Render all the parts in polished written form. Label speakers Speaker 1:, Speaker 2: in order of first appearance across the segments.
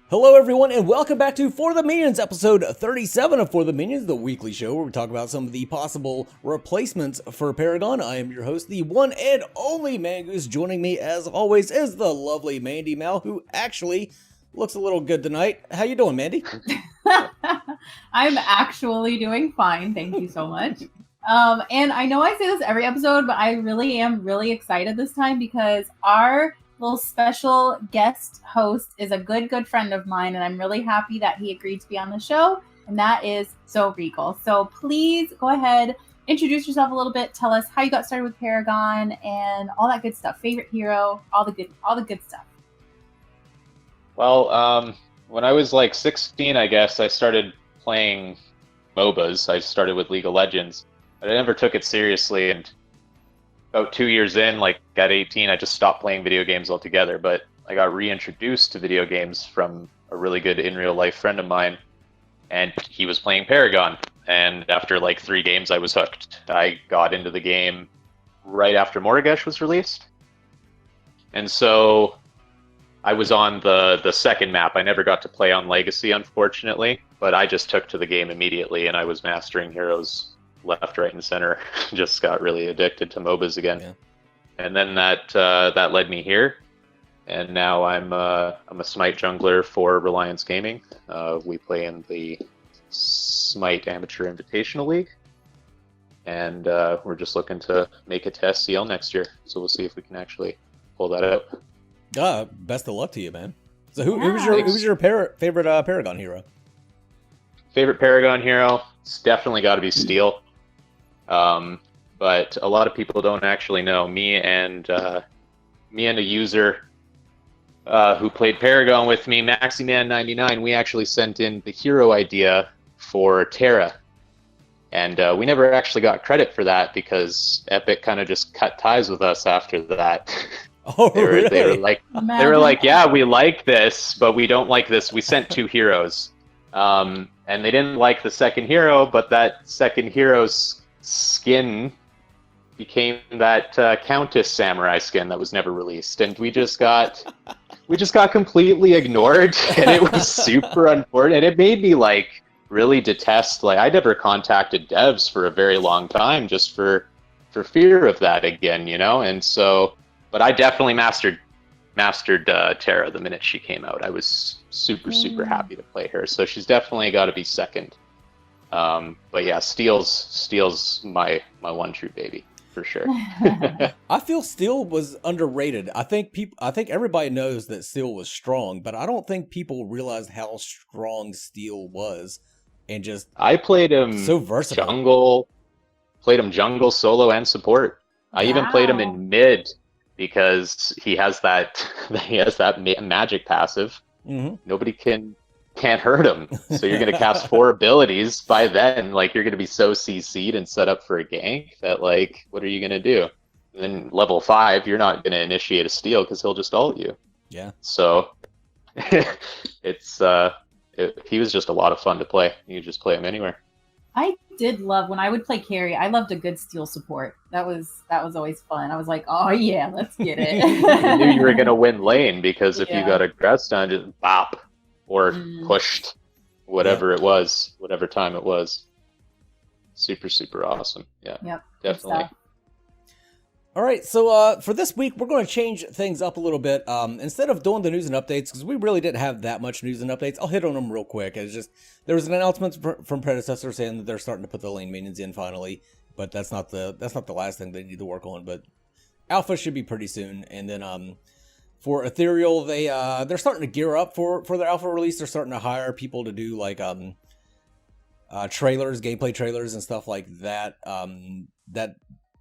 Speaker 1: Hello everyone and welcome back to For the Minions, episode 37 of For the Minions, the weekly show where we talk about some of the possible replacements for Paragon. I am your host, the one and only NarGoose. Joining me as always is the lovely MandiMal, who actually looks a little good tonight. How you doing, Mandi?
Speaker 2: I'm actually doing fine, thank you so much. And I know I say this every episode, but I really am really excited this time because our little special guest host is a good friend of mine, and I'm really happy that he agreed to be on the show, and that is Rigel. So please go ahead, introduce yourself a little bit, tell us how you got started with Paragon and all that good stuff, favorite hero, all the good stuff.
Speaker 3: Well, when I was like 16, I guess, I started playing MOBAs. I started with League of Legends, but I never took it seriously, and about 2 years in, like at 18, I just stopped playing video games altogether. But I got reintroduced to video games from a really good in real life friend of mine, and he was playing Paragon. And after like 3 games, I was hooked. I got into the game right after Mortgage was released, and so I was on the second map. I never got to play on Legacy, unfortunately, but I just took to the game immediately, and I was mastering heroes left, right, and center. Just got really addicted to MOBAs again. Yeah. And then that led me here, and now I'm a Smite jungler for Reliance Gaming. We play in the Smite Amateur Invitational League, and we're just looking to make it to SCL next year. So we'll see if we can actually pull that out.
Speaker 1: Best of luck to you, man. So who was your favorite Paragon hero?
Speaker 3: Favorite Paragon hero? It's definitely got to be Steel. But a lot of people don't actually know. Me and a user who played Paragon with me, MaxiMan99, we actually sent in the hero idea for Terra. And we never actually got credit for that because Epic kind of just cut ties with us after that.
Speaker 1: Oh, really?
Speaker 3: They were like, yeah, we like this, but we don't like this. We sent 2 heroes. And they didn't like the second hero, but that second hero's skin became that Countess Samurai skin that was never released, and we just got completely ignored, and it was super unfortunate. And it made me like really detest. Like I never contacted devs for a very long time just for fear of that again, you know. And so, but I definitely mastered Terra the minute she came out. I was super happy to play her, so she's definitely got to be second. But yeah, Steel's my one true baby for sure.
Speaker 1: I feel Steel was underrated. I think everybody knows that Steel was strong, but I don't think people realized how strong Steel was. And just
Speaker 3: I played him
Speaker 1: so versatile.
Speaker 3: Jungle, solo, and support. I even played him in mid because he has that magic passive.
Speaker 1: Mm-hmm.
Speaker 3: Nobody can't hurt him. So you're going to cast 4 abilities. By then, like, you're going to be so CC'd and set up for a gank that, like, what are you going to do? And then level 5, you're not going to initiate a steal because he'll just ult you.
Speaker 1: Yeah.
Speaker 3: So he was just a lot of fun to play. You just play him anywhere.
Speaker 2: I did love when I would play carry. I loved a good Steel support. That was always fun. I was like, oh yeah, let's get it.
Speaker 3: You knew you were going to win lane because if you got aggressed on, just bop or pushed whatever it was, whatever time it was. Super awesome. Yeah.
Speaker 2: Yep.
Speaker 3: Definitely.
Speaker 1: All right, so for this week, we're going to change things up a little bit. Instead of doing the news and updates, because we really didn't have that much news and updates, I'll hit on them real quick. It's just there was an announcement from Predecessor saying that they're starting to put the lane minions in finally, but that's not the last thing they need to work on. But Alpha should be pretty soon, and then for Ethereal, they're starting to gear up for their Alpha release. They're starting to hire people to do like trailers, gameplay trailers, and stuff like that. That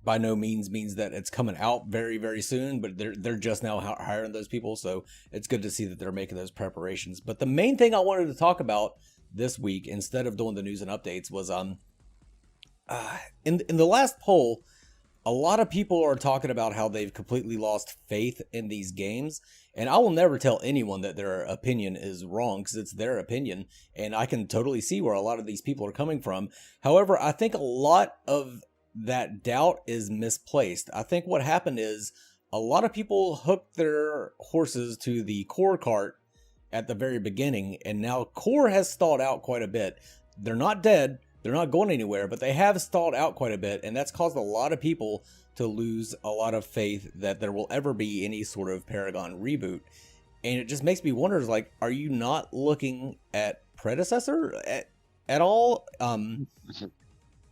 Speaker 1: by no means that it's coming out very soon, but they're just now hiring those people, so it's good to see that they're making those preparations. But the main thing I wanted to talk about this week, instead of doing the news and updates, was in the last poll, a lot of people are talking about how they've completely lost faith in these games, and I will never tell anyone that their opinion is wrong because it's their opinion, and I can totally see where a lot of these people are coming from. However, I think a lot of that doubt is misplaced. I think what happened is a lot of people hooked their horses to the core cart at the very beginning, and now core has stalled out quite a bit. They're not dead, they're not going anywhere, but they have stalled out quite a bit, and that's caused a lot of people to lose a lot of faith that there will ever be any sort of Paragon reboot. And it just makes me wonder, like, are you not looking at predecessor at all?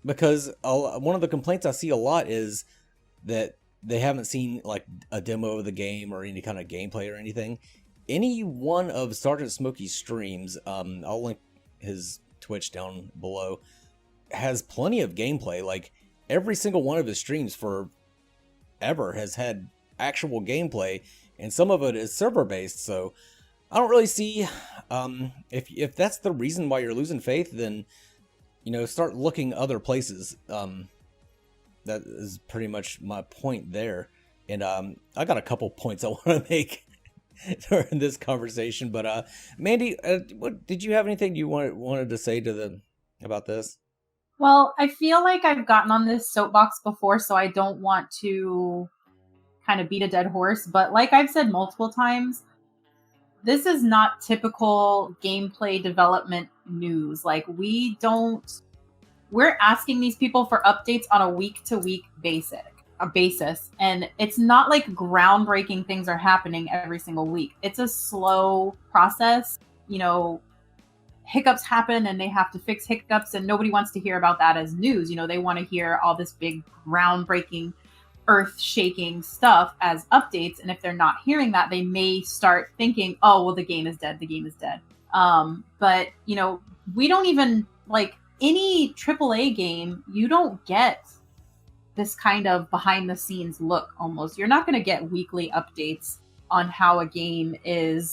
Speaker 1: Because one of the complaints I see a lot is that they haven't seen like a demo of the game or any kind of gameplay or anything. Any one of Sergeant Smokie's streams, I'll link his Twitch down below, has plenty of gameplay. Like every single one of his streams forever has had actual gameplay, and some of it is server based. So I don't really see if that's the reason why you're losing faith, then start looking other places. That is pretty much my point there. And I got a couple points I want to make during this conversation. But Mandi, what did you have anything you wanted to say about this?
Speaker 2: Well, I feel like I've gotten on this soapbox before, so I don't want to kind of beat a dead horse. But like I've said multiple times, this is not typical gameplay development news. Like we're asking these people for updates on a week-to-week basis. And it's not like groundbreaking things are happening every single week. It's a slow process. Hiccups happen and they have to fix hiccups, and nobody wants to hear about that as news. They want to hear all this big groundbreaking, earth-shaking stuff as updates. And if they're not hearing that, they may start thinking, oh, well, the game is dead. But, we don't even, like, any AAA game, you don't get this kind of behind-the-scenes look almost. You're not going to get weekly updates on how a game's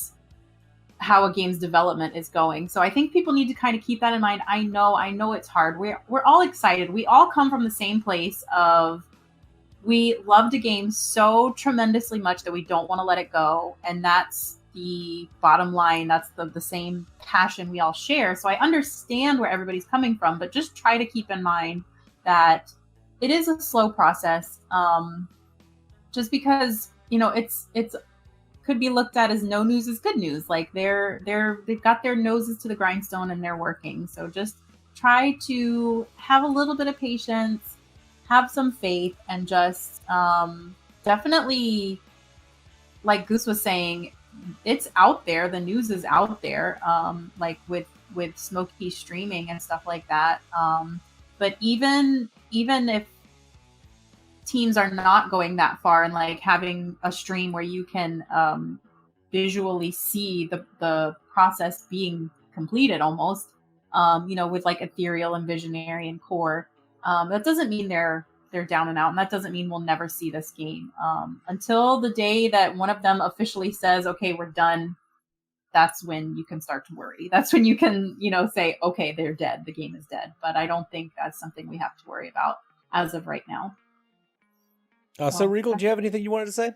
Speaker 2: development is going. So I think people need to kind of keep that in mind. I know it's hard. We're all excited. We all come from the same place of we loved a game so tremendously much that we don't want to let it go. And that's the bottom line. That's the same passion we all share. So I understand where everybody's coming from, but just try to keep in mind that it is a slow process. Just because, it's could be looked at as no news is good news. Like they've got their noses to the grindstone and they're working. So just try to have a little bit of patience, have some faith, and just definitely, like Goose was saying, it's out there. The news is out there, like with Smokie streaming and stuff like that. But even if teams are not going that far and like having a stream where you can visually see the process being completed almost, with like Ethereal and Visionary and Core, that doesn't mean they're down and out, and that doesn't mean we'll never see this game until the day that one of them officially says, okay, we're done. That's when you can start to worry. That's when you can, say, okay, they're dead. The game is dead. But I don't think that's something we have to worry about as of right now.
Speaker 1: So Rigel, do you have anything you wanted to say?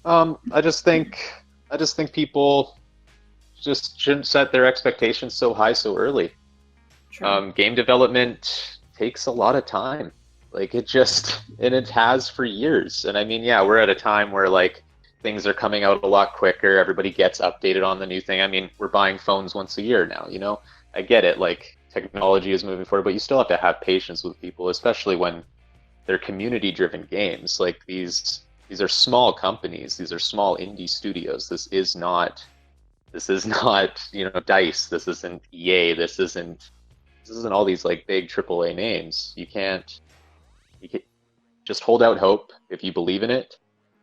Speaker 3: I just think people just shouldn't set their expectations so high so early.
Speaker 2: True.
Speaker 3: Game development takes a lot of time. Like it has for years. And I mean, yeah, we're at a time where like things are coming out a lot quicker. Everybody gets updated on the new thing. I mean, we're buying phones once a year now, I get it. Like technology is moving forward, but you still have to have patience with people, especially when they're community-driven games. Like these are small companies. These are small indie studios. This is not DICE. This isn't EA. This isn't all these like big AAA names. You can just hold out hope if you believe in it,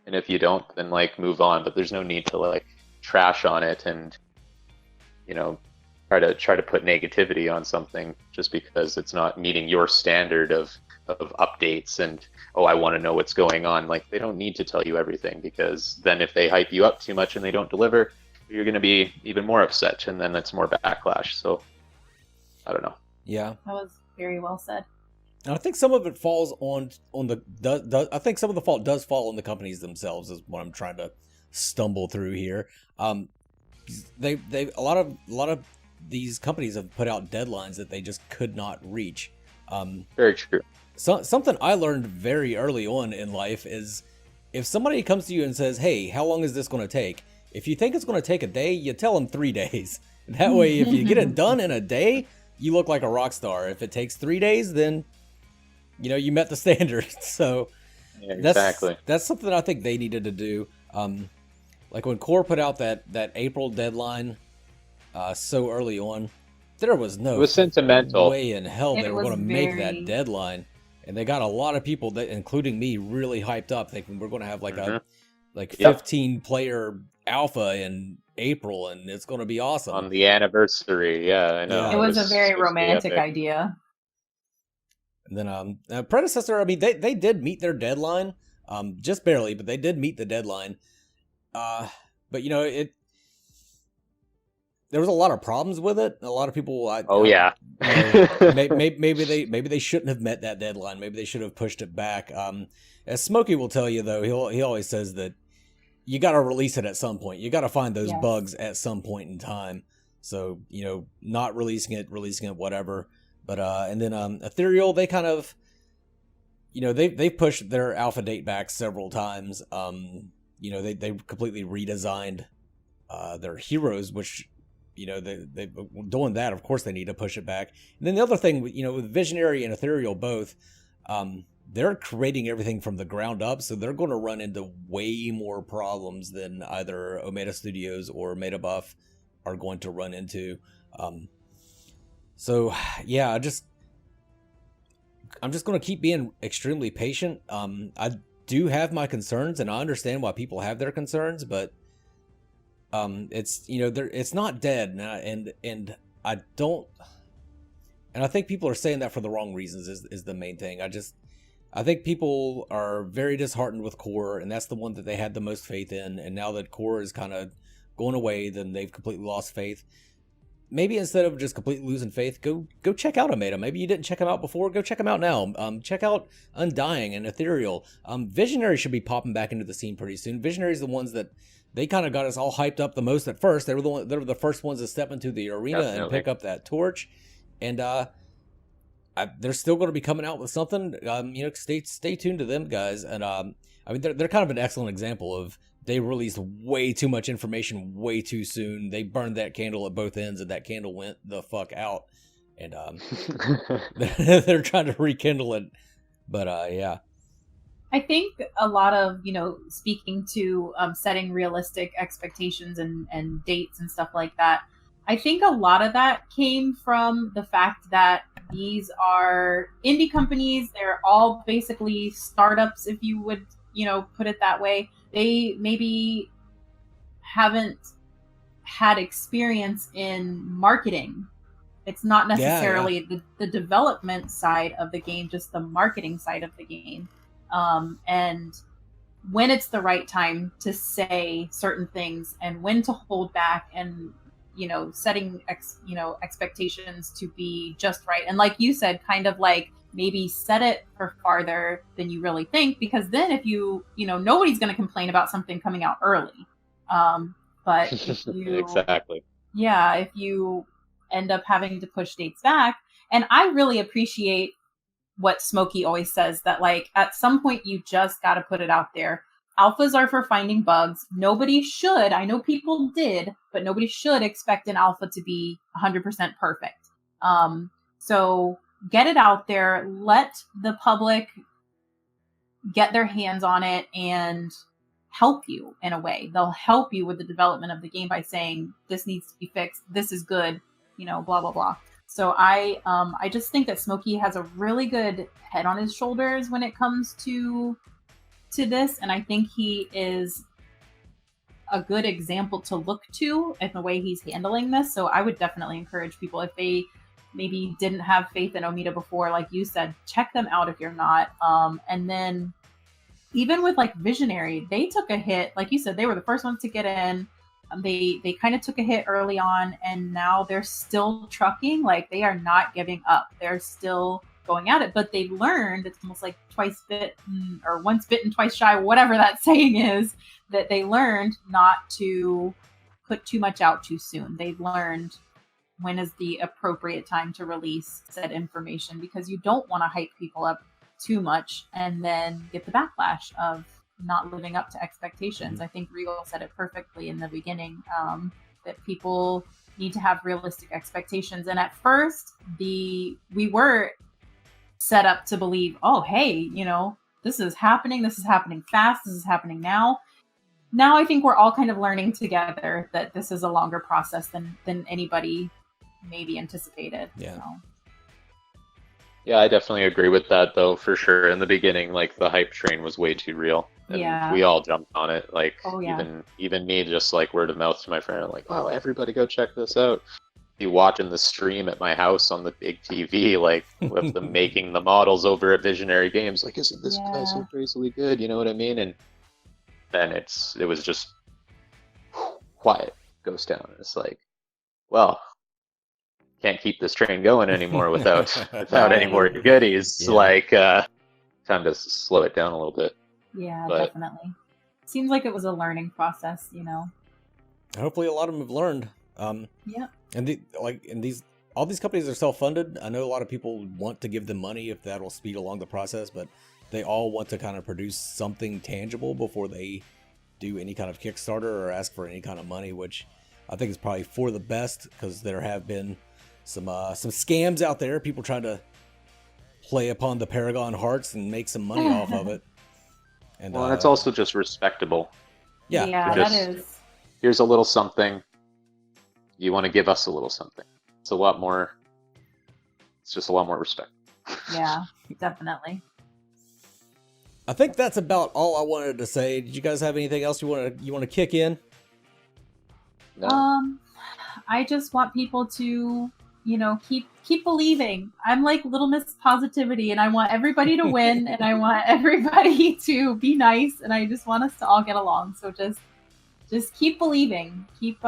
Speaker 3: and if you don't, then like move on. But there's no need to like trash on it and try to put negativity on something just because it's not meeting your standard of updates and, oh, I want to know what's going on. Like they don't need to tell you everything, because then if they hype you up too much and they don't deliver, you're going to be even more upset, and then that's more backlash. So I don't know.
Speaker 1: Yeah,
Speaker 2: that was very well said.
Speaker 1: And I think some of it falls on I think some of the fault does fall on the companies themselves, is what I'm trying to stumble through here. They a lot of these companies have put out deadlines that they just could not reach.
Speaker 3: Very true.
Speaker 1: So something I learned very early on in life is if somebody comes to you and says, hey, how long is this going to take? If you think it's going to take a day, you tell them 3 days. That way, if you get it done in a day, you look like a rock star. If it takes 3 days, then you met the standard. So
Speaker 3: exactly.
Speaker 1: That's something I think they needed to do. Like when Core put out that April deadline so early on, there was no
Speaker 3: It was sentimental.
Speaker 1: way in hell they were going to make that deadline. And they got a lot of people, that, including me, really hyped up, thinking we're going to have like a 15 player alpha in April, and it's going to be awesome
Speaker 3: on the anniversary. Yeah, I know.
Speaker 2: It was a very romantic idea.
Speaker 1: And then predecessor, I mean, they did meet their deadline, just barely, but they did meet the deadline. But there was a lot of problems with it. A lot of people. Maybe they shouldn't have met that deadline. Maybe they should have pushed it back. As Smokie will tell you, though, he always says that you got to release it at some point. You got to find those bugs at some point in time. So not releasing it, whatever. But and then Ethereal, they kind of, they've pushed their alpha date back several times. They completely redesigned their heroes, which. They doing that. Of course, they need to push it back. And then the other thing, with Visionary and Ethereal both, they're creating everything from the ground up, so they're going to run into way more problems than either Omega Studios or MetaBuff are going to run into. So yeah, I'm just going to keep being extremely patient. I do have my concerns, and I understand why people have their concerns, but. It's not dead, and I don't, and I think people are saying that for the wrong reasons is the main thing. I think people are very disheartened with Core, and that's the one that they had the most faith in. And now that Core is kind of going away, then they've completely lost faith. Maybe instead of just completely losing faith, go check out Omega. Maybe you didn't check them out before. Go check them out now. Check out Undying and Ethereal. Visionary should be popping back into the scene pretty soon. Visionary is the ones that. They kind of got us all hyped up the most at first. They were the first ones to step into the arena and pick up that torch, and they're still going to be coming out with something. Stay tuned to them guys. And I mean, they're kind of an excellent example of they released way too much information way too soon. They burned that candle at both ends, and that candle went the fuck out. And they're trying to rekindle it, but yeah.
Speaker 2: I think a lot of, speaking to setting realistic expectations and dates and stuff like that, I think a lot of that came from the fact that these are indie companies. They're all basically startups, if you would, put it that way. They maybe haven't had experience in marketing. It's not necessarily the development side of the game, just the marketing side of the game. And when it's the right time to say certain things and when to hold back and, setting, expectations to be just right. And like you said, kind of like maybe set it for farther than you really think, because then if nobody's going to complain about something coming out early. But if you,
Speaker 3: exactly.
Speaker 2: Yeah, if you end up having to push dates back, and I really appreciate what Smokie always says, that like at some point you just got to put it out there. Alphas are for finding bugs. Nobody should, I know people did, but nobody should expect an alpha to be 100% perfect. So get it out there, let the public get their hands on it and help you in a way. They'll help you with the development of the game by saying, this needs to be fixed, this is good, blah, blah, blah. So I just think that Smokie has a really good head on his shoulders when it comes to this, and I think he is a good example to look to in the way he's handling this. So I would definitely encourage people, if they maybe didn't have faith in Omega before, like you said, check them out if you're not. And then even with like Visionary, they took a hit. Like you said, they were the first ones to get in. They kind of took a hit early on, and now they're still trucking. Like, they are not giving up. They're still going at it, but they've learned, it's almost like twice bitten or once bitten, twice shy, whatever that saying is, that they learned not to put too much out too soon. They've learned when is the appropriate time to release said information, because you don't want to hype people up too much and then get the backlash of not living up to expectations. I think Rigel said it perfectly in the beginning, that people need to have realistic expectations. And at first, we were set up to believe, oh, hey, this is happening fast, this is happening now. Now I think we're all kind of learning together that this is a longer process than anybody maybe anticipated.
Speaker 1: Yeah.
Speaker 3: Yeah, I definitely agree with that, though, for sure. In the beginning, like, the hype train was way too real. And we all jumped on it. Like, even me, just like word of mouth to my friend, like, oh, everybody go check this out. You watching the stream at my house on the big TV, like, with them making the models over at Visionary Games. Like, isn't this guy so crazily good? You know what I mean? And then it was just quiet, goes down. It's like, well, can't keep this train going anymore without any more goodies.
Speaker 1: Yeah.
Speaker 3: Like, time to slow it down a little bit.
Speaker 2: Yeah, definitely. Seems like it was a learning process,
Speaker 1: Hopefully, a lot of them have learned.
Speaker 2: Yeah.
Speaker 1: And all these companies are self-funded. I know a lot of people want to give them money if that'll speed along the process, but they all want to kind of produce something tangible before they do any kind of Kickstarter or ask for any kind of money, which I think is probably for the best, because there have been some scams out there, people trying to play upon the Paragon hearts and make some money off of it. And
Speaker 3: it's also just respectable.
Speaker 1: Yeah,
Speaker 2: that is.
Speaker 3: Here's a little something. You want to give us a little something. It's just a lot more respect.
Speaker 2: Yeah, definitely.
Speaker 1: I think that's about all I wanted to say. Did you guys have anything else you want to kick in?
Speaker 3: No.
Speaker 2: I just want people to, keep believing. I'm like Little Miss Positivity, and I want everybody to win, and I want everybody to be nice, and I just want us to all get along. So just keep believing. Keep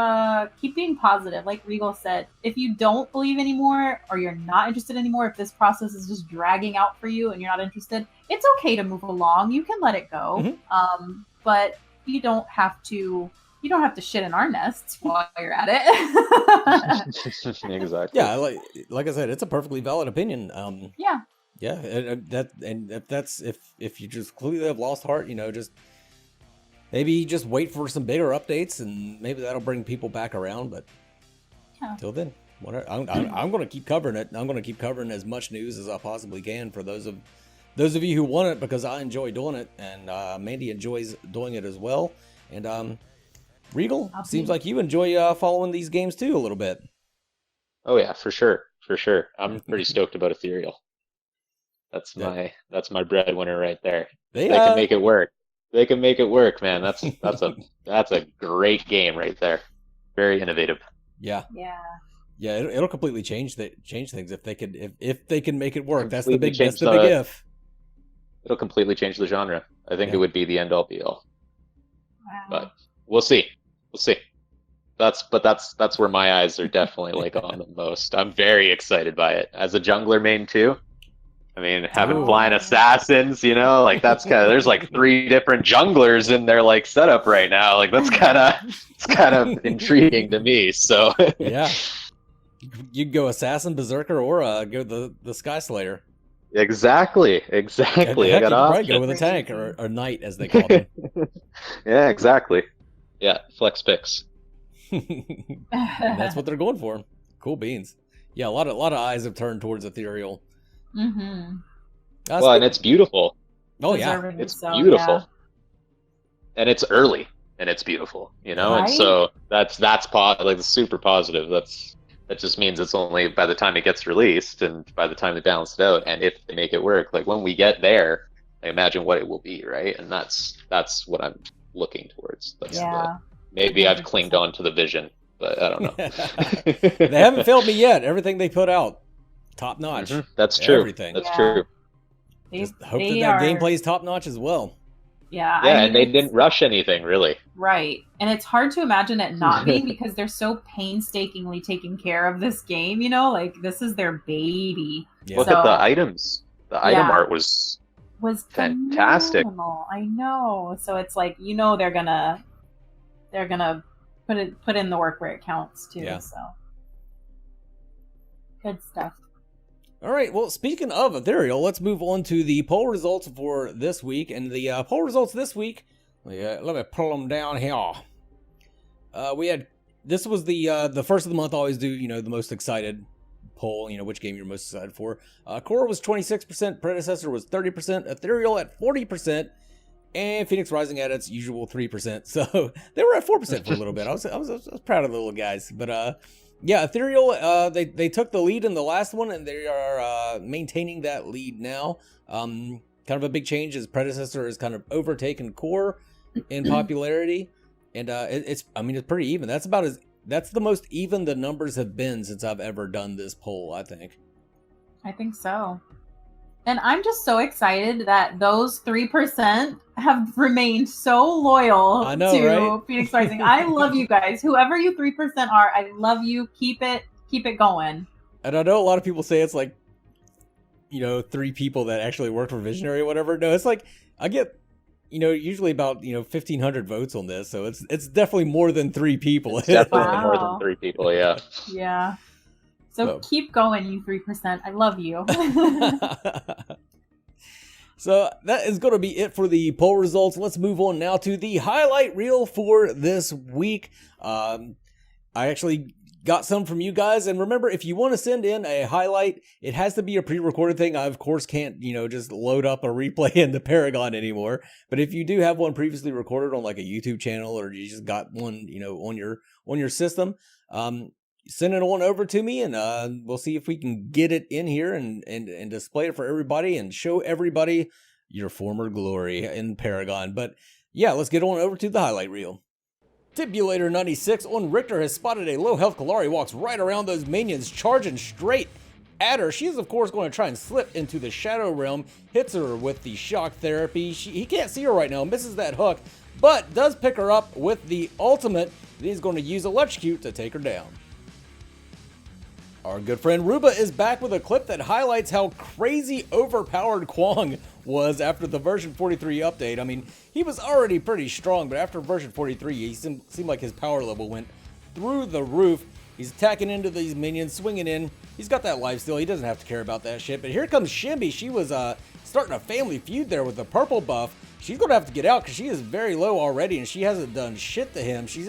Speaker 2: being positive. Like Rigel said, if you don't believe anymore, or you're not interested anymore, if this process is just dragging out for you and you're not interested, it's okay to move along. You can let it go.
Speaker 1: Mm-hmm.
Speaker 2: But you don't have to shit in our nests while you're at it.
Speaker 3: Exactly.
Speaker 1: Yeah, like I said, it's a perfectly valid opinion.
Speaker 2: Yeah.
Speaker 1: Yeah, and if you just completely have lost heart, just maybe just wait for some bigger updates, and maybe that'll bring people back around. But until then, I'm going to keep covering it. I'm going to keep covering as much news as I possibly can for those of you who want it, because I enjoy doing it, and Mandi enjoys doing it as well. And Rigel, seems like you enjoy following these games too a little bit.
Speaker 3: Oh yeah, for sure. I'm pretty stoked about Ethereal. That's my breadwinner right there. They can make it work. They can make it work, man. That's a great game right there. Very innovative.
Speaker 1: Yeah. It'll completely change things if they can make it work. That's the big if.
Speaker 3: It'll completely change the genre. I think it would be the end all be all.
Speaker 2: Wow.
Speaker 3: But we'll see. That's where my eyes are definitely like on the most. I'm very excited by it as a jungler main too. I mean, having flying assassins, like that's there's like 3 different junglers in their like setup right now. Like it's kind of intriguing to me. So
Speaker 1: yeah, you can go assassin, berserker, or go the Sky Slayer.
Speaker 3: Exactly.
Speaker 1: I got probably go with a tank or knight, as they call them.
Speaker 3: Yeah, exactly. Yeah, flex picks.
Speaker 1: And that's what they're going for. Cool beans. Yeah, a lot of eyes have turned towards Ethereal.
Speaker 2: Mm-hmm.
Speaker 3: And it's beautiful.
Speaker 1: Oh yeah,
Speaker 3: it's beautiful, and it's early, and it's beautiful.
Speaker 2: Right?
Speaker 3: And so that's super positive. That just means it's only by the time it gets released, and by the time they balance it out, and if they make it work, like when we get there, I imagine what it will be, right? And that's what I'm looking towards. Maybe I've clinged on to the vision, but I don't know.
Speaker 1: They haven't failed me yet. Everything they put out, top notch.
Speaker 3: Mm-hmm. That's true.
Speaker 1: Everything.
Speaker 3: That's true.
Speaker 1: Just hope that gameplay is top notch as well.
Speaker 2: Yeah.
Speaker 3: And they didn't rush anything, really.
Speaker 2: Right. And it's hard to imagine it not being, because they're so painstakingly taking care of this game, like this is their baby.
Speaker 1: Yeah.
Speaker 3: Look at the items. The item art was fantastic.
Speaker 2: Phenomenal. I know. So it's like, they're gonna put in the work where it counts too.
Speaker 1: Yeah.
Speaker 2: So good stuff.
Speaker 1: All right, well, speaking of Ethereal, let's move on to the poll results for this week. And the poll results this week, let me pull them down here. This was the first of the month. I always do, the most excited poll, which game you're most excited for. Core was 26%, Predecessor was 30%, Ethereal at 40%, and Phoenix Rising at its usual 3%. So they were at 4% for a little bit. I was proud of the little guys, but yeah, Ethereal, they took the lead in the last one, and they are maintaining that lead now. Kind of a big change is Predecessor has kind of overtaken Core in popularity, and it's pretty even. That's the most even the numbers have been since I've ever done this poll, I think.
Speaker 2: I think so. And I'm just so excited that those 3% have remained so loyal to
Speaker 1: right?
Speaker 2: Phoenix Rising. I love you guys. Whoever you 3% are, I love you. Keep it going.
Speaker 1: And I know a lot of people say it's like, 3 people that actually work for Visionary or whatever. No, it's like I get, usually about 1,500 votes on this, so it's definitely more than 3 people.
Speaker 3: It's definitely more than 3 people. Yeah.
Speaker 2: Yeah. So keep going, you 3%. I love you.
Speaker 1: So that is going to be it for the poll results. Let's move on now to the highlight reel for this week. I actually got some from you guys. And remember, if you want to send in a highlight, it has to be a pre-recorded thing. I, of course, can't, just load up a replay in the Paragon anymore. But if you do have one previously recorded on like a YouTube channel, or you just got one, on your system, send it on over to me, and we'll see if we can get it in here and display it for everybody and show everybody your former glory in Paragon. But yeah, let's get on over to the highlight reel. Tibulator 96 on Richter has spotted a low health Kalari, walks right around those minions, charging straight at her. She's of course going to try and slip into the Shadow Realm, hits her with the shock therapy. He can't see her right now, misses that hook, but does pick her up with the ultimate. He's going to use Electrocute to take her down. Our good friend Ruba is back with a clip that highlights how crazy overpowered Kwong was after the version 43 update. I mean, he was already pretty strong, but after version 43, he seemed like his power level went through the roof. He's attacking into these minions, swinging in. He's got that life steal. He doesn't have to care about that shit. But here comes Shimby. She was starting a family feud there with the purple buff. She's going to have to get out because she is very low already, and she hasn't done shit to him. She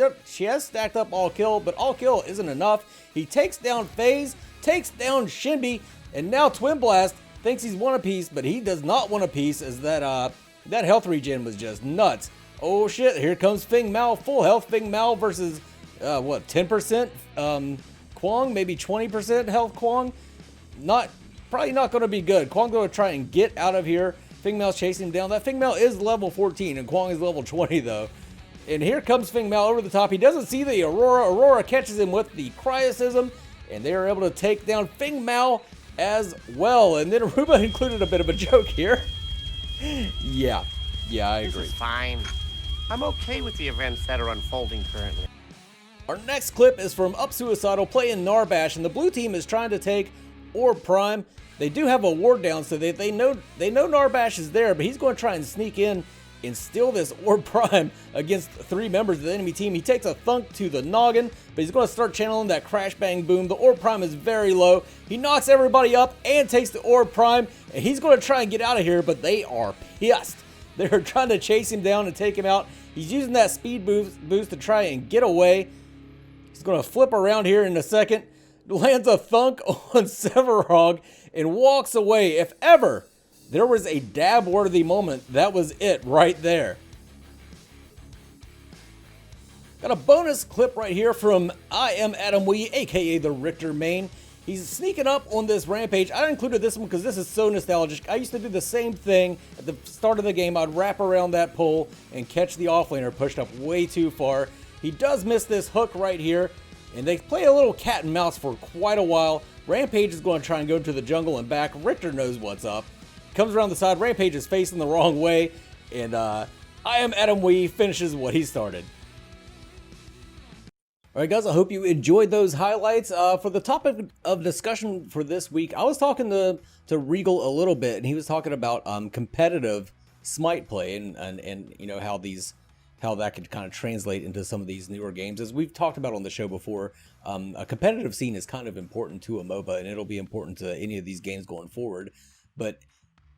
Speaker 1: has stacked up all kill, but all kill isn't enough. He takes down FaZe, takes down Shimby, and now Twin Blast thinks he's won a piece, but he does not want a piece, as that health regen was just nuts. Oh shit, here comes Fing Mao, full health Fing Mao versus, 10% Kwong, maybe 20% health Kwong. Probably not going to be good. Kwong going to try and get out of here. Fing Mao's chasing him down. That Fing Mao is level 14, and Kwong is level 20 though. And here comes Fing Mao over the top. He doesn't see the Aurora. Aurora catches him with the cryocism, and they are able to take down Fing Mao as well. And then Ruba included a bit of a joke here. Yeah, I agree.
Speaker 4: This is fine. I'm okay with the events that are unfolding currently.
Speaker 1: Our next clip is from Up Suicidal playing Narbash, and the blue team is trying to take Orb Prime. They do have a ward down, so they know Narbash is there, but he's going to try and sneak in and steal this Orb Prime against 3 members of the enemy team. He takes a thunk to the noggin, but he's going to start channeling that crash bang boom. The Orb Prime is very low. He knocks everybody up and takes the Orb Prime, and he's going to try and get out of here, but they are pissed. They're trying to chase him down and take him out. He's using that speed boost to try and get away. He's going to flip around here in a second, lands a thunk on Severog, and walks away. If ever there was a dab-worthy moment, that was it right there. Got a bonus clip right here from I Am Adam Wee, aka the Richter main. He's sneaking up on this rampage. I included this one because this is so nostalgic. I used to do the same thing at the start of the game. I'd wrap around that pole and catch the offlaner pushed up way too far. He does miss this hook right here, and they play a little cat and mouse for quite a while. Rampage is going to try and go to the jungle and back. Richter knows what's up. Comes around the side. Rampage is facing the wrong way, and I Am Adam Wee finishes what he started. Alright guys, I hope you enjoyed those highlights. For the topic of discussion for this week, I was talking to Rigel a little bit, and he was talking about competitive Smite play and you know how that could kind of translate into some of these newer games. As we've talked about on the show before, A competitive scene is kind of important to a MOBA, and it'll be important to any of these games going forward. But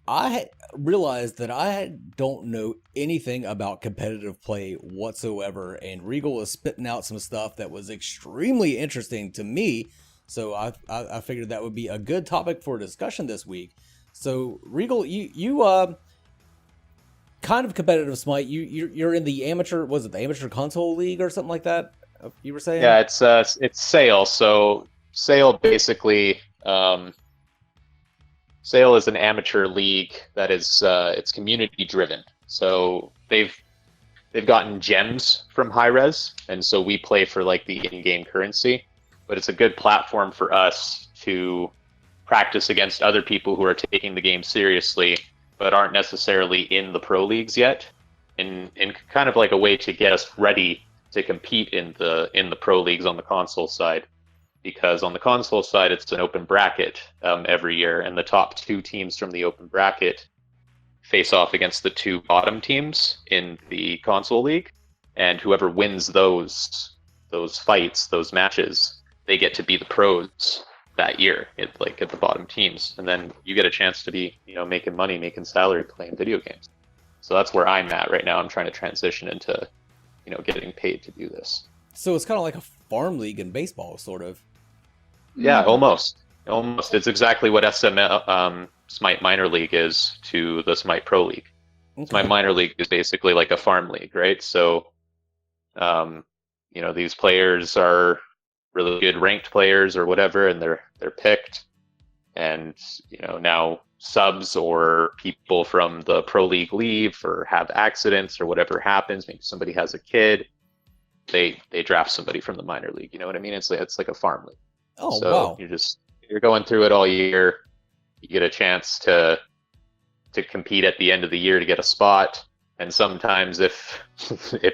Speaker 1: I realized that I don't know anything about competitive play whatsoever, and Rigel was spitting out some stuff that was extremely interesting to me. So I figured that would be a good topic for discussion this week. So Rigel, you kind of competitive Smite. You're in the amateur, was it the amateur console league or something like that? You were saying?
Speaker 3: Yeah, it's Sale. So Sale basically, Sale is an amateur league that is it's community driven. So they've gotten gems from high res, and so we play for like the in-game currency. But it's a good platform for us to practice against other people who are taking the game seriously, but aren't necessarily in the pro leagues yet, in kind of like a way to get us ready to compete in the pro leagues on the console side. Because on the console side, it's an open bracket every year, and the top 2 teams from the open bracket face off against the 2 bottom teams in the console league, and whoever wins those fights, those matches, they get to be the pros that year, at the bottom teams, and then you get a chance to be, making money, making salary playing video games. So that's where I'm at right now. I'm trying to transition into, getting paid to do this.
Speaker 1: So it's kind of like a farm league in baseball, sort of.
Speaker 3: Yeah, almost. It's exactly what Smite Minor League is to the Smite Pro League. Okay. Smite Minor League is basically like a farm league, right? So, these players are really good ranked players or whatever, and they're picked. And, now subs or people from the Pro League leave or have accidents or whatever happens, maybe somebody has a kid, they draft somebody from the minor league. You know what I mean? It's like a farm league.
Speaker 1: Oh,
Speaker 3: so
Speaker 1: wow.
Speaker 3: You're going through it all year. You get a chance to compete at the end of the year to get a spot. And sometimes if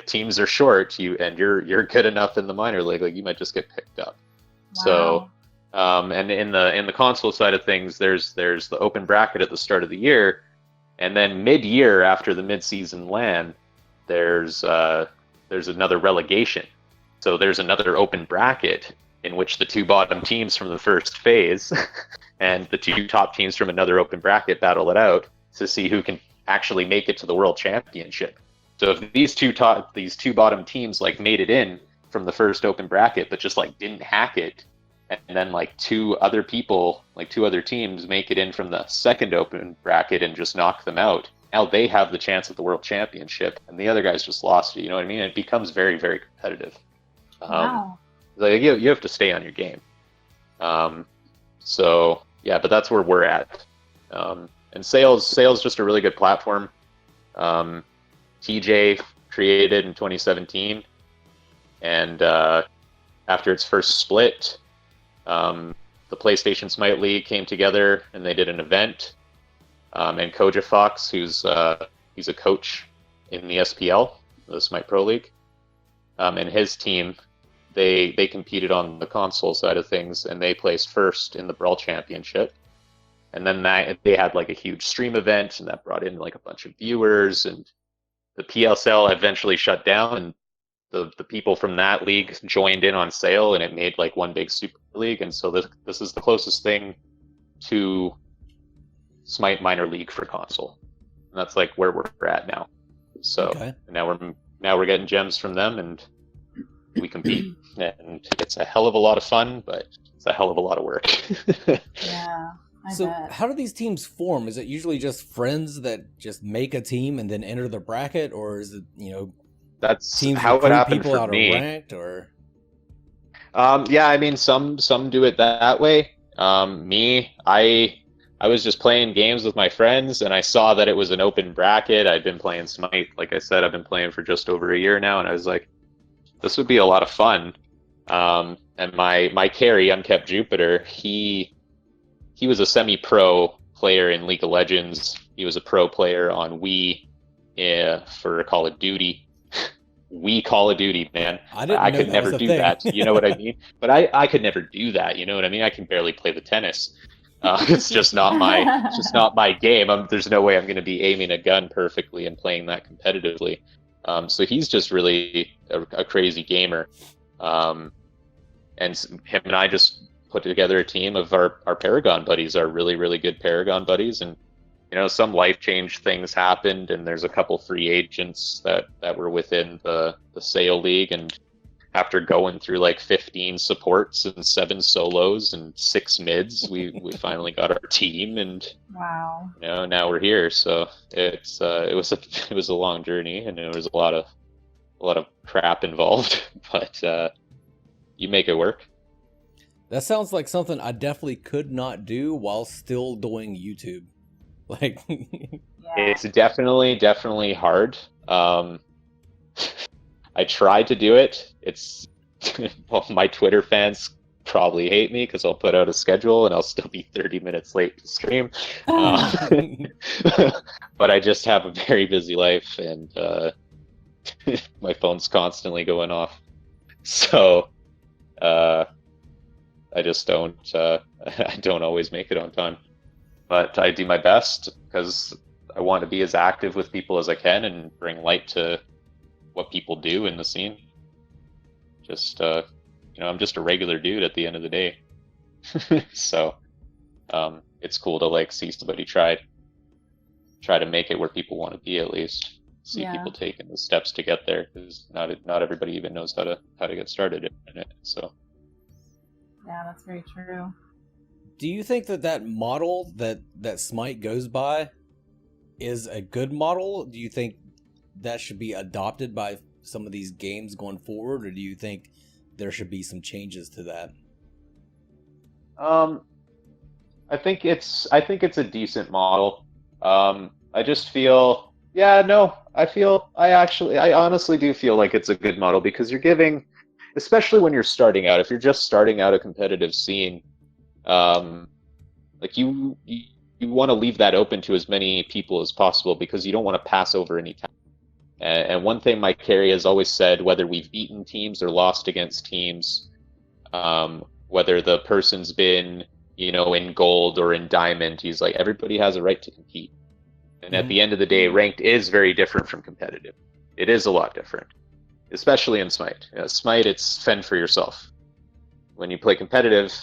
Speaker 3: teams are short, you're good enough in the minor league, like you might just get picked up. Wow. So and in the console side of things, there's the open bracket at the start of the year, and then mid-year after the mid-season LAN, there's another relegation. So there's another open bracket in which the 2 bottom teams from the first phase and the 2 top teams from another open bracket battle it out to see who can actually make it to the World Championship. So if these two bottom teams made it in from the first open bracket, but just didn't hack it, and then 2 other people, 2 other teams make it in from the second open bracket and just knock them out, now they have the chance at the World Championship, and the other guys just lost it. You know what I mean? It becomes very, very competitive.
Speaker 2: Wow.
Speaker 3: You have to stay on your game. So yeah, but that's where we're at. And sales just a really good platform. TJ created in 2017, and after its first split, the PlayStation Smite League came together and they did an event. And Koja Fox, he's a coach in the SPL, the Smite Pro League, and his team, they competed on the console side of things, and they placed first in the Brawl Championship. And then they had a huge stream event, and that brought in a bunch of viewers, and the PSL eventually shut down, and the people from that league joined in on Sale, and it made one big super league. And so this is the closest thing to Smite Minor League for console, and that's where we're at now. So okay. now we're getting gems from them, and we compete, and it's a hell of a lot of fun, but it's a hell of a lot of work.
Speaker 2: Yeah.
Speaker 1: So how do these teams form? Is it usually just friends that just make a team and then enter the bracket, or is it,
Speaker 3: that's
Speaker 1: teams
Speaker 3: how it happened
Speaker 1: people
Speaker 3: for
Speaker 1: out
Speaker 3: me.
Speaker 1: Of ranked, or?
Speaker 3: Yeah, I mean, some do it that way. I was just playing games with my friends, and I saw that it was an open bracket. I'd been playing Smite, like I said, I've been playing for just over a year now, and I was like, this would be a lot of fun. And my carry, Unkept Jupiter, he was a semi-pro player in League of Legends. He was a pro player on Wii for Call of Duty. Wii Call of Duty, man. I could never do that. You know what I mean? But I could never do that. You know what I mean? I can barely play the tennis. It's just not my game. There's no way I'm going to be aiming a gun perfectly and playing that competitively. So he's just really a crazy gamer. and him and I just put together a team of our Paragon buddies, our really, really good Paragon buddies. And, you know, some life change things happened, and there's a couple free agents that were within the sale league. And after going through like 15 supports and 7 solos and 6 mids, we finally got our team, and
Speaker 2: Wow.
Speaker 3: you know, now we're here. So it was a long journey, and there was a lot of crap involved, but you make it work.
Speaker 1: That sounds like something I definitely could not do while still doing YouTube. Like,
Speaker 2: Yeah.
Speaker 3: It's definitely hard. I tried to do it. It's well, my Twitter fans probably hate me because I'll put out a schedule and I'll still be 30 minutes late to stream. But I just have a very busy life, and my phone's constantly going off. So I just don't I don't always make it on time. But I do my best because I want to be as active with people as I can and bring light to what people do in the scene. Just you know, I'm just a regular dude at the end of the day. So it's cool to like see somebody try to make it where people want to be, at least see
Speaker 2: Yeah.
Speaker 3: people taking the steps to get there, because not everybody even knows how to get started in it. So
Speaker 2: Yeah, that's very true.
Speaker 1: do you think that model that Smite goes by is a good model? Do you think that should be adopted by some of these games going forward, or do you think there should be some changes to that?
Speaker 3: I think it's a decent model. I just feel, I honestly do feel like it's a good model, because you're giving, especially when you're starting out, if you're just starting out a competitive scene, like you want to leave that open to as many people as possible, because you don't want to pass over any time. And one thing Mike Carey has always said, whether we've beaten teams or lost against teams, whether the person's been, you know, in gold or in diamond, he's like, everybody has a right to compete. And at the end of the day, ranked is very different from competitive. It is a lot different, especially in Smite. Smite, it's fend for yourself. When you play competitive,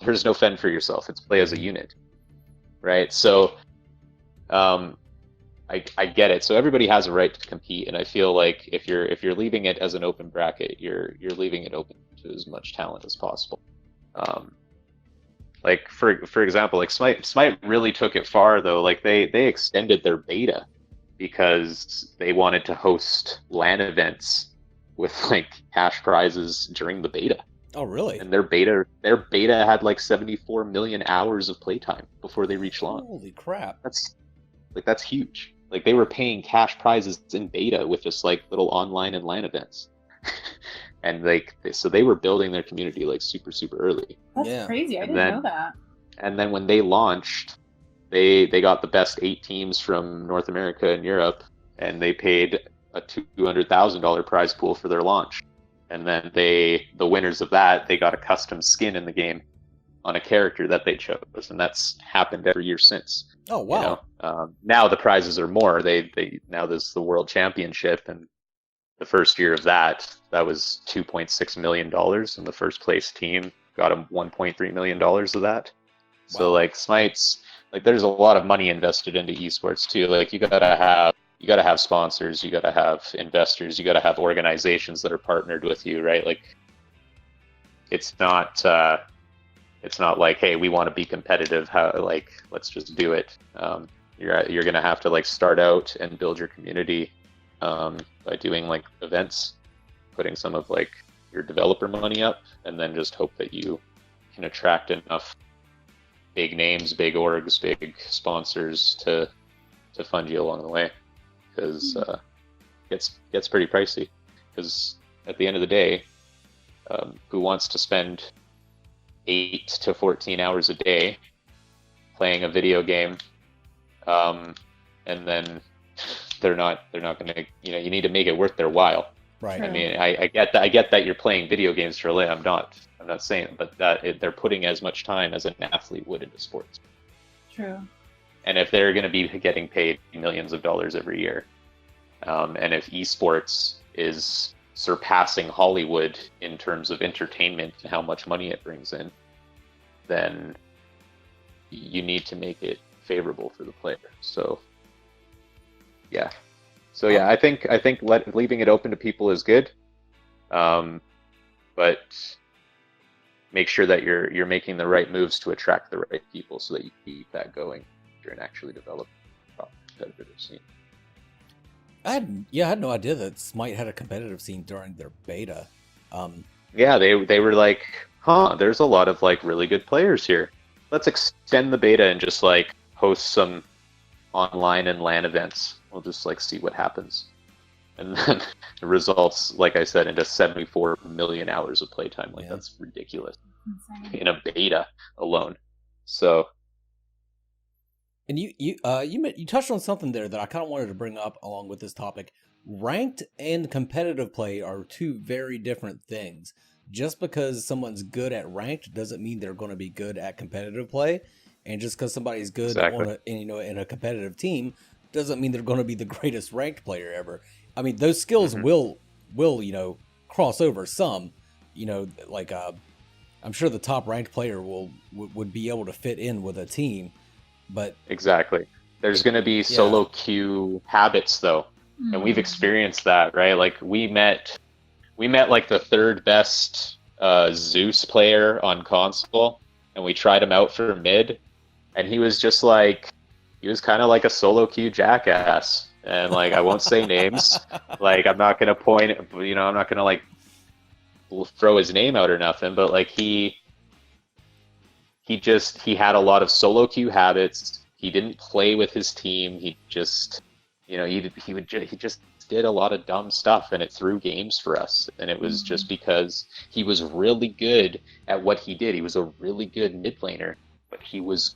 Speaker 3: there's no fend for yourself. It's play as a unit, right? So I get it. So everybody has a right to compete, and I feel like if you're leaving it as an open bracket, you're leaving it open to as much talent as possible. Like for example, like Smite really took it far though. Like they extended their beta because they wanted to host LAN events with like cash prizes during the beta.
Speaker 1: Oh, really?
Speaker 3: And their beta had like 74 million hours of playtime before they reached launch.
Speaker 1: Holy crap!
Speaker 3: That's huge. Like they were paying cash prizes in beta with just like little online and LAN events. And so they were building their community like super early.
Speaker 2: That's crazy. I didn't know that.
Speaker 3: And then when they launched, they got the best 8 teams from North America and Europe, and they paid a $200,000 prize pool for their launch. And then the winners of that, they got a custom skin in the game on a character that they chose, and that's happened every year since.
Speaker 1: Oh, wow!
Speaker 3: You know? Now the prizes are more. Now there's the World Championship, and the first year of that was $2.6 million, and the first place team got them $1.3 million of that. Wow. So like Smite's, like there's a lot of money invested into esports too. Like you gotta have sponsors, you gotta have investors, you gotta have organizations that are partnered with you, right? Like it's not like, hey, we want to be competitive, let's just do it. You're gonna have to like start out and build your community by doing like events, putting some of like your developer money up, and then just hope that you can attract enough big names, big orgs, big sponsors to fund you along the way, because it gets pretty pricey. Because at the end of the day, who wants to spend 8 to 14 hours a day playing a video game, and then they're not going to, you know, you need to make it worth their while.
Speaker 1: Right.
Speaker 2: True.
Speaker 3: I mean, I get that you're playing video games for a living. I'm not saying, but they're putting as much time as an athlete would into sports.
Speaker 2: True.
Speaker 3: And if they're going to be getting paid millions of dollars every year, and if esports is surpassing Hollywood in terms of entertainment and how much money it brings in, then you need to make it favorable for the player. So yeah, I think leaving it open to people is good, but make sure that you're making the right moves to attract the right people so that you keep that going and actually develop a competitive scene.
Speaker 1: I had no idea that Smite had a competitive scene during their beta.
Speaker 3: Yeah, they were like, there's a lot of like really good players here. Let's extend the beta and just like host some online and LAN events. We'll just like see what happens. And then it results, like I said, into 74 million hours of playtime. Like that's ridiculous. Insane. In a beta alone. So.
Speaker 1: And you touched on something there that I kind of wanted to bring up along with this topic. Ranked and competitive play are two very different things. Just because someone's good at ranked doesn't mean they're going to be good at competitive play, and just because somebody's good in a competitive team doesn't mean they're going to be the greatest ranked player ever. I mean, those skills will cross over some. Like I'm sure the top ranked player would be able to fit in with a team. But
Speaker 3: exactly, there's going to be solo queue habits though, and we've experienced that, right? Like we met like the third best Zeus player on console, and we tried him out for mid, and he was kind of like a solo queue jackass, and like I won't say names, like I'm not gonna point, I'm not gonna like throw his name out or nothing, but like he had a lot of solo queue habits. He didn't play with his team. He just, he just did a lot of dumb stuff, and it threw games for us. And it was just because he was really good at what he did. He was a really good mid laner, but he was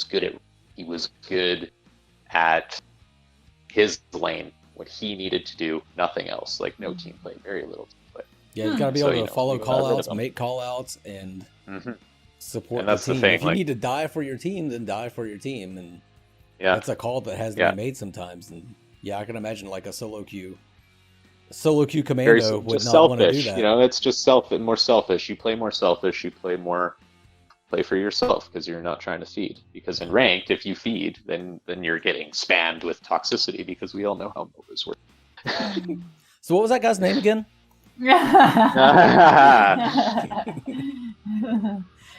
Speaker 3: good at his lane, what he needed to do, nothing else. Like no team play, very little team play.
Speaker 1: Yeah, you got to be able to follow call-outs, make call-outs, and support
Speaker 3: and that's
Speaker 1: the team.
Speaker 3: thing.
Speaker 1: If you need to die for your team, then die for your team. And that's a call that has to be made sometimes. And I can imagine like a solo queue commando would not want to do that.
Speaker 3: It's just more selfish. You play more selfish. You play for yourself because you're not trying to feed. Because in ranked, if you feed, then you're getting spammed with toxicity, because we all know how MOBAs work.
Speaker 1: So what was that guy's name again?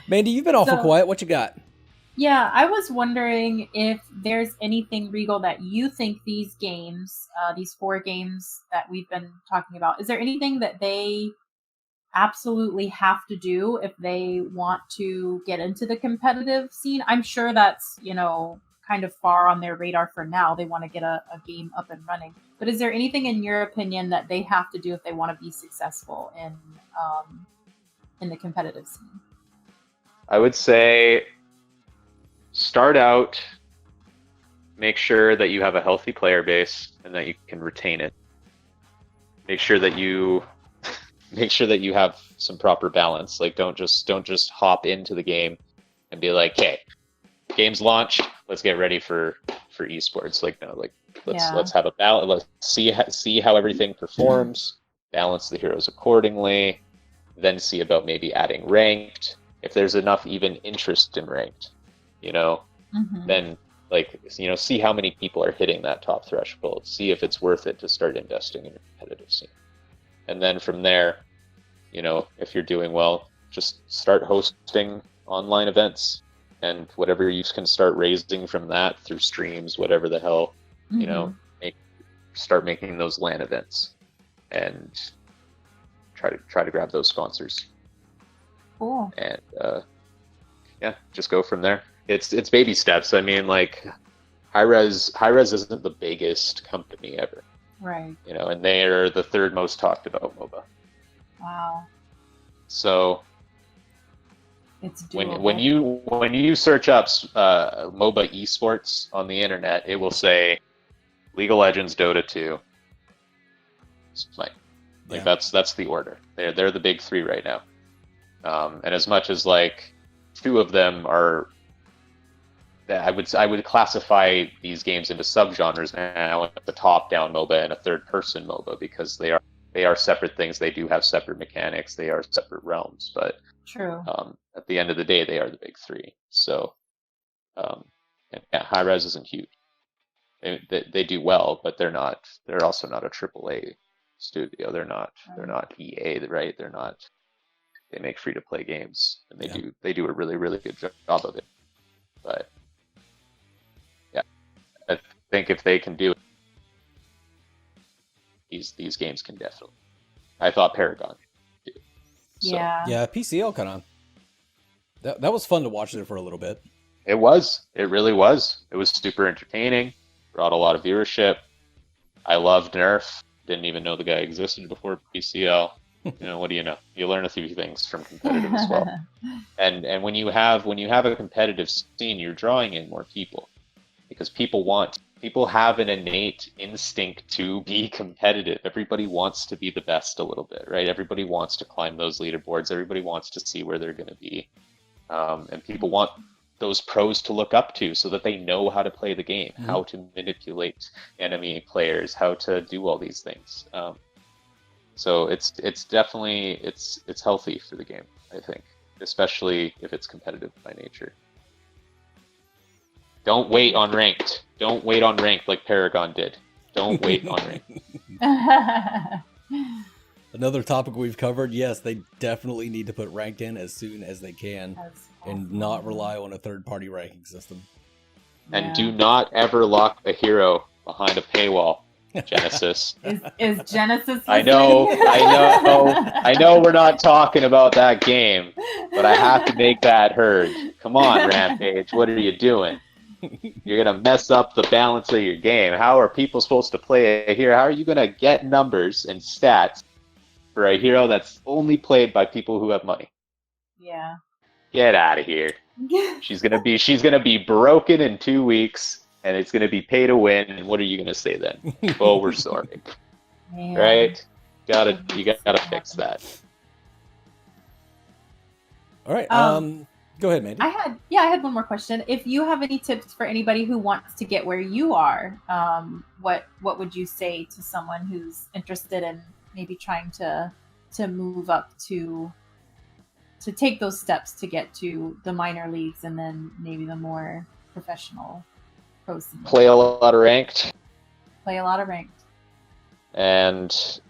Speaker 1: Mandi, you've been awful quiet. What you got?
Speaker 2: Yeah, I was wondering if there's anything, Rigel, that you think these games, these 4 games that we've been talking about, is there anything that they absolutely have to do if they want to get into the competitive scene? I'm sure that's, kind of far on their radar for now. They want to get a game up and running. But is there anything, in your opinion, that they have to do if they want to be successful in the competitive scene?
Speaker 3: I would say start out, make sure that you have a healthy player base and that you can retain it. Make sure that you have some proper balance. Like don't just hop into the game and be like, "Hey, game's launched, let's get ready for esports." Like no, like let's have a balance. Let's see how everything performs, balance the heroes accordingly, then see about maybe adding ranked. If there's enough even interest in ranked, then see how many people are hitting that top threshold. See if it's worth it to start investing in a competitive scene. And then from there, if you're doing well, just start hosting online events, and whatever you can start raising from that through streams, whatever the hell, start making those LAN events and try to grab those sponsors.
Speaker 2: Cool.
Speaker 3: And just go from there. It's baby steps. I mean, like Hi-Rez isn't the biggest company ever.
Speaker 2: Right.
Speaker 3: And they are the 3rd most talked about MOBA.
Speaker 2: Wow.
Speaker 3: So
Speaker 2: it's doable.
Speaker 3: when you search up MOBA esports on the internet, it will say League of Legends, Dota 2, Smite. Like that's the order. They're the big 3 right now. And as much as like 2 of them are, I would classify these games into subgenres now, the top-down MOBA and a third-person MOBA, because they they are separate things. They do have separate mechanics. They are separate realms, but
Speaker 2: True.
Speaker 3: at the end of the day, they are the big three. So, and yeah, High Res isn't huge. They do well, but they're not. They're also not a AAA studio. They're not. They're not EA, right? They're not. They make free to play games, and they do a really really good job of it. But yeah, I think if they can do it, these games can definitely. I thought Paragon could do. So,
Speaker 2: Yeah.
Speaker 1: PCL kind of. That was fun to watch there for a little bit.
Speaker 3: It was. It really was. It was super entertaining. Brought a lot of viewership. I loved Nerf. Didn't even know the guy existed before PCL. What do you know? You learn a few things from competitive as well. And when you have a competitive scene, you're drawing in more people because people have an innate instinct to be competitive. Everybody wants to be the best a little bit, right? Everybody wants to climb those leaderboards. Everybody wants to see where they're going to be, and people want those pros to look up to so that they know how to play the game, how to manipulate enemy players, how to do all these things. So it's definitely it's healthy for the game, I think, especially if it's competitive by nature. Don't wait on ranked. Don't wait on ranked like Paragon did. Don't wait on ranked.
Speaker 1: Another topic we've covered, yes, they definitely need to put ranked in as soon as they can and not rely on a third-party ranking system.
Speaker 3: And do not ever lock a hero behind a paywall, Genesis.
Speaker 2: Is Genesis?
Speaker 3: I know we're not talking about that game, but I have to make that heard. Come on, Rampage, what are you doing? You're gonna mess up the balance of your game. How are people supposed to play a hero? How are you gonna get numbers and stats for a hero that's only played by people who have money?
Speaker 2: Yeah.
Speaker 3: Get out of here. She's gonna be broken in 2 weeks, and it's gonna be pay to win. And what are you gonna say then? Oh, we're sorry.
Speaker 2: Man.
Speaker 3: Right? You gotta fix that.
Speaker 1: All right. Go ahead, Mandi.
Speaker 2: I had one more question. If you have any tips for anybody who wants to get where you are, what would you say to someone who's interested in maybe trying to move up to take those steps to get to the minor leagues and then maybe the more professional pro scene?
Speaker 3: Play a lot of ranked. And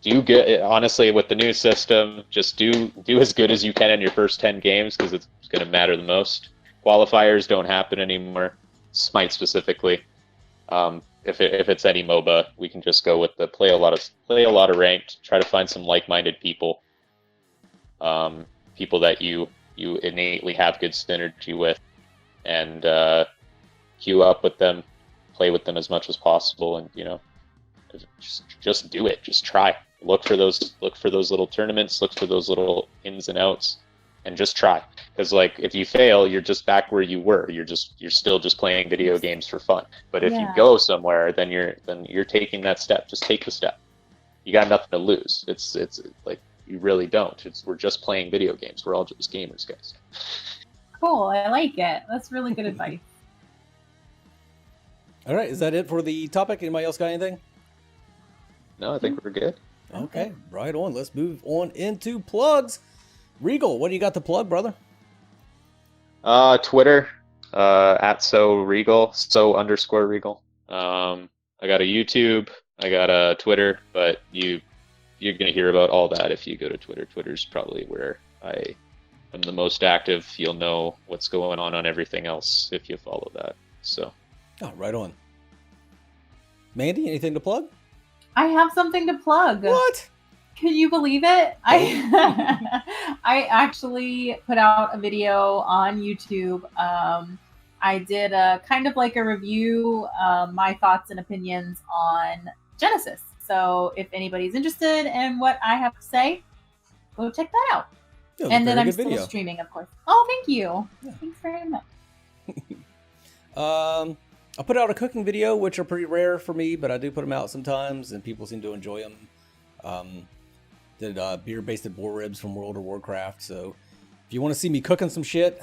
Speaker 3: do good. Honestly, with the new system, just do as good as you can in your first 10 games because it's going to matter the most. Qualifiers don't happen anymore. Smite specifically. If it's any MOBA, we can just go with the play a lot of ranked. Try to find some like-minded people. People that you innately have good synergy with, and queue up with them, play with them as much as possible, and just do it. Just try. Look for those little tournaments. Look for those little ins and outs, and just try. Because if you fail, you're just back where you were. You're still just playing video games for fun. But if you go somewhere, then you're taking that step. Just take the step. You got nothing to lose. It's like you really don't. We're just playing video games. We're all just gamers, guys.
Speaker 2: Cool. I like it. That's really good advice.
Speaker 1: All right. Is that it for the topic? Anybody else got anything?
Speaker 3: No, I think we're good.
Speaker 1: Okay, right on. Let's move on into plugs. Rigel, what do you got to plug, brother?
Speaker 3: Twitter, @so_Rigel. I got a YouTube, I got a Twitter, but you're gonna hear about all that if you go to Twitter. Twitter's probably where I am the most active. You'll know what's going on everything else if you follow that. So.
Speaker 1: Oh, right on. Mandi, anything to plug?
Speaker 2: I have something to plug.
Speaker 1: What?
Speaker 2: Can you believe it? I actually put out a video on YouTube. I did a kind of like a review, my thoughts and opinions on Genesis. So if anybody's interested in what I have to say, go check that out. And then I'm still streaming, of course. Oh, thank you. Yeah. Thanks very much.
Speaker 1: I put out a cooking video, which are pretty rare for me, but I do put them out sometimes, and people seem to enjoy them. Did beer-basted boar ribs from World of Warcraft, so if you want to see me cooking some shit,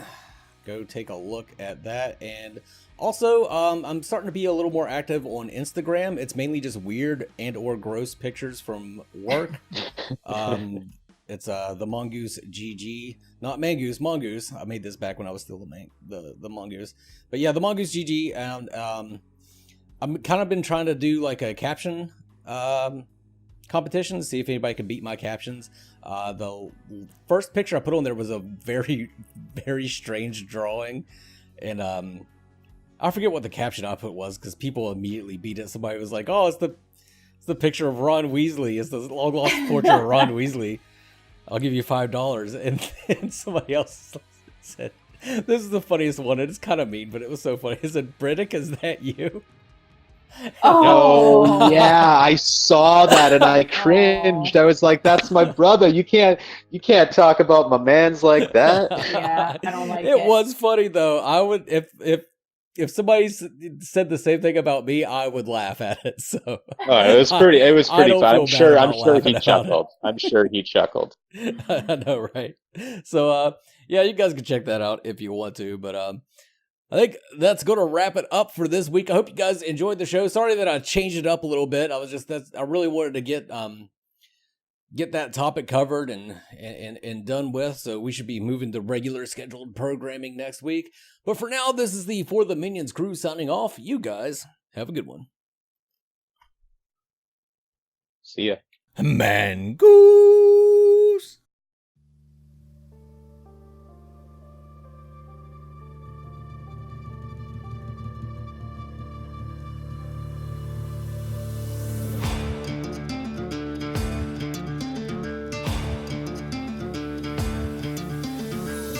Speaker 1: go take a look at that. And also, I'm starting to be a little more active on Instagram. It's mainly just weird and or gross pictures from work. It's the Mongoose GG, not Mangoose, Mongoose. I made this back when I was still the Mongoose. But yeah, the Mongoose GG, and I'm kind of been trying to do like a caption competition to see if anybody can beat my captions. The first picture I put on there was a very, very strange drawing, and I forget what the caption I put was because people immediately beat it. Somebody was like, "Oh, it's the picture of Ron Weasley. It's the long lost portrait of Ron Weasley. I'll give you $5." And somebody else said, "This is the funniest one." It's kind of mean, but it was so funny. It said, "Briddick, is that you?"
Speaker 3: Oh yeah, I saw that and I cringed. I was like, "That's my brother. You can't talk about my man's like that."
Speaker 2: Yeah, I don't like it.
Speaker 1: It was funny though. I would if somebody said the same thing about me, I would laugh at it. So
Speaker 3: it was pretty. It was pretty
Speaker 1: don't
Speaker 3: fun.
Speaker 1: feel
Speaker 3: I'm
Speaker 1: bad
Speaker 3: sure
Speaker 1: about laughing
Speaker 3: he
Speaker 1: about
Speaker 3: chuckled. I'm sure he chuckled.
Speaker 1: I know, right? So yeah, you guys can check that out if you want to. But I think that's going to wrap it up for this week. I hope you guys enjoyed the show. Sorry that I changed it up a little bit. I really wanted to get that topic covered and done with. So we should be moving to regular scheduled programming next week. But for now, this is the For the Minions crew signing off. You guys have a good one.
Speaker 3: See ya.
Speaker 1: ManGoose.